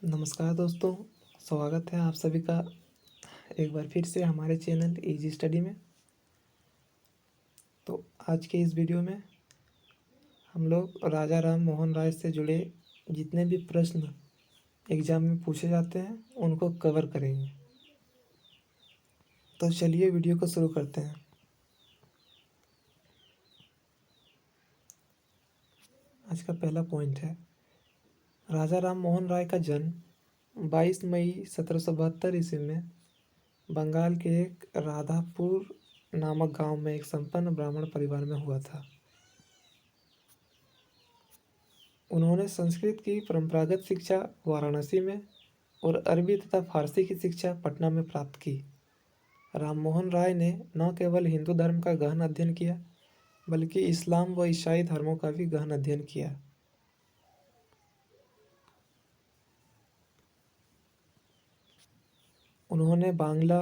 नमस्कार दोस्तों, स्वागत है आप सभी का एक बार फिर से हमारे चैनल इजी स्टडी में। तो आज के इस वीडियो में हम लोग राजा राम मोहन राय से जुड़े जितने भी प्रश्न एग्ज़ाम में पूछे जाते हैं उनको कवर करेंगे। तो चलिए वीडियो को शुरू करते हैं। आज का पहला पॉइंट है, राजा राम मोहन राय का जन्म 22 मई 1772 ईस्वी में बंगाल के एक राधापुर नामक गांव में एक संपन्न ब्राह्मण परिवार में हुआ था। उन्होंने संस्कृत की परंपरागत शिक्षा वाराणसी में और अरबी तथा फारसी की शिक्षा पटना में प्राप्त की। राममोहन राय ने न केवल हिंदू धर्म का गहन अध्ययन किया, बल्कि इस्लाम व ईसाई धर्मों का भी गहन अध्ययन किया। उन्होंने बांग्ला,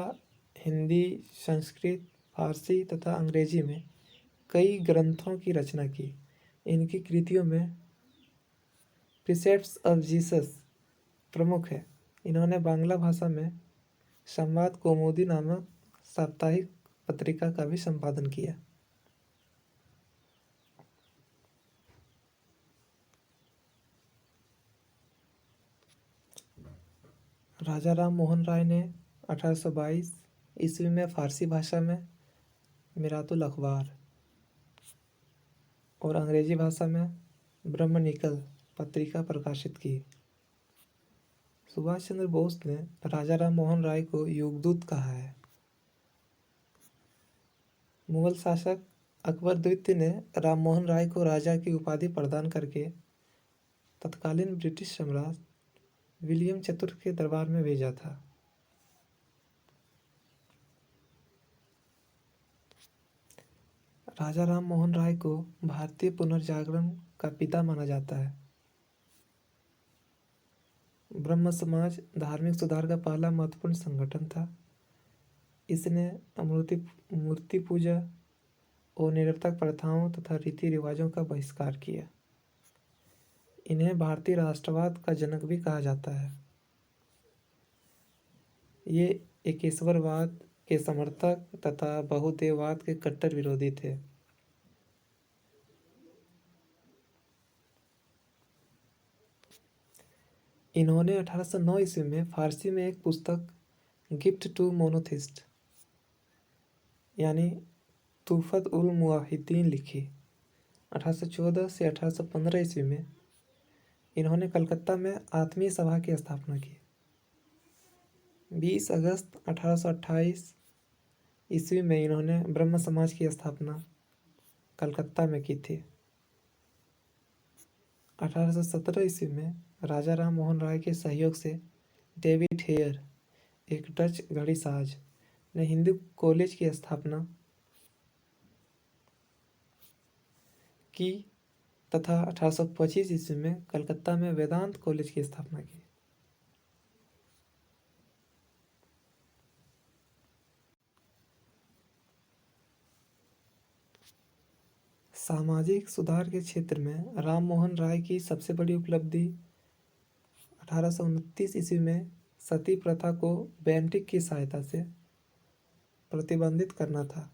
हिंदी, संस्कृत, फारसी तथा अंग्रेजी में कई ग्रंथों की रचना की। इनकी कृतियों में प्रीसेप्ट्स ऑफ जीसस प्रमुख है। इन्होंने बांग्ला भाषा में संवाद कौमुदी नामक साप्ताहिक पत्रिका का भी संपादन किया। राजा राम मोहन राय ने 1822 ईस्वी में फारसी भाषा में मिरातुल अखबार और अंग्रेजी भाषा में ब्रह्मनिकल पत्रिका प्रकाशित की। सुभाष चंद्र बोस ने राजा राम मोहन राय को युगदूत कहा है। मुगल शासक अकबर द्वितीय ने राम मोहन राय को राजा की उपाधि प्रदान करके तत्कालीन ब्रिटिश सम्राट विलियम चतुर्थ के दरबार में भेजा था। राजा राम मोहन राय को भारतीय पुनर्जागरण का पिता माना जाता है। ब्रह्म समाज धार्मिक सुधार का पहला महत्वपूर्ण संगठन था। इसने मूर्ति पूजा और निरर्थक प्रथाओं तथा रीति रिवाजों का बहिष्कार किया। इन्हें भारतीय राष्ट्रवाद का जनक भी कहा जाता है। ये एकेश्वरवाद के समर्थक तथा बहुदेववाद के कट्टर विरोधी थे। इन्होंने 1809 ईस्वी में फारसी में एक पुस्तक गिफ्ट टू मोनोथिस्ट यानी तुफत उल मुवाहिदीन लिखी। 1814 से 1815 ईस्वी में इन्होंने कलकत्ता में आत्मीय सभा की स्थापना की। 20 अगस्त 1828 ईस्वी में इन्होंने ब्रह्म समाज की स्थापना कलकत्ता में की थी। 1817 ईस्वी में राजा राम मोहन राय के सहयोग से डेविड हेयर, एक डच घड़ीसाज, ने हिंदू कॉलेज की स्थापना की तथा 1825 ईस्वी में कलकत्ता में वेदांत कॉलेज की स्थापना की। सामाजिक सुधार के क्षेत्र में राम मोहन राय की सबसे बड़ी उपलब्धि 1829 ईस्वी में सती प्रथा को बेंटिक की सहायता से प्रतिबंधित करना था।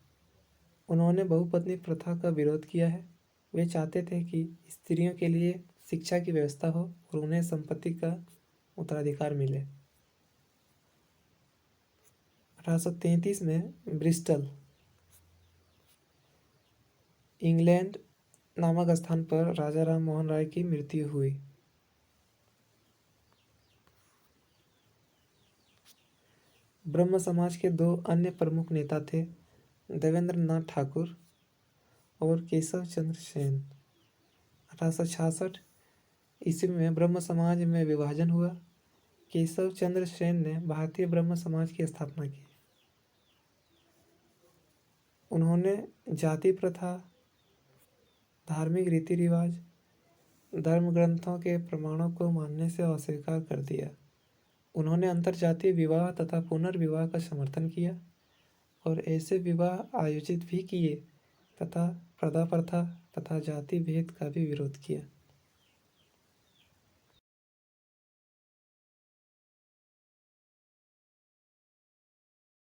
उन्होंने बहुपत्नी प्रथा का विरोध किया है। वे चाहते थे कि स्त्रियों के लिए शिक्षा की व्यवस्था हो और उन्हें संपत्ति का उत्तराधिकार मिले। 1833 में ब्रिस्टल, इंग्लैंड नामक स्थान पर राजा राम मोहन राय की मृत्यु हुई। ब्रह्म समाज के दो अन्य प्रमुख नेता थे, देवेंद्र नाथ ठाकुर और केशव चंद्र सेन। 1866 ईस्वी में ब्रह्म समाज में विभाजन हुआ। केशव चंद्र सेन ने भारतीय ब्रह्म समाज की स्थापना की। उन्होंने जाति प्रथा, धार्मिक रीति रिवाज, धर्म ग्रंथों के प्रमाणों को मानने से अस्वीकार कर दिया। उन्होंने अंतरजातीय विवाह तथा पुनर्विवाह का समर्थन किया और ऐसे विवाह आयोजित भी किए तथा प्रथा तथा जाति भेद का भी विरोध किया।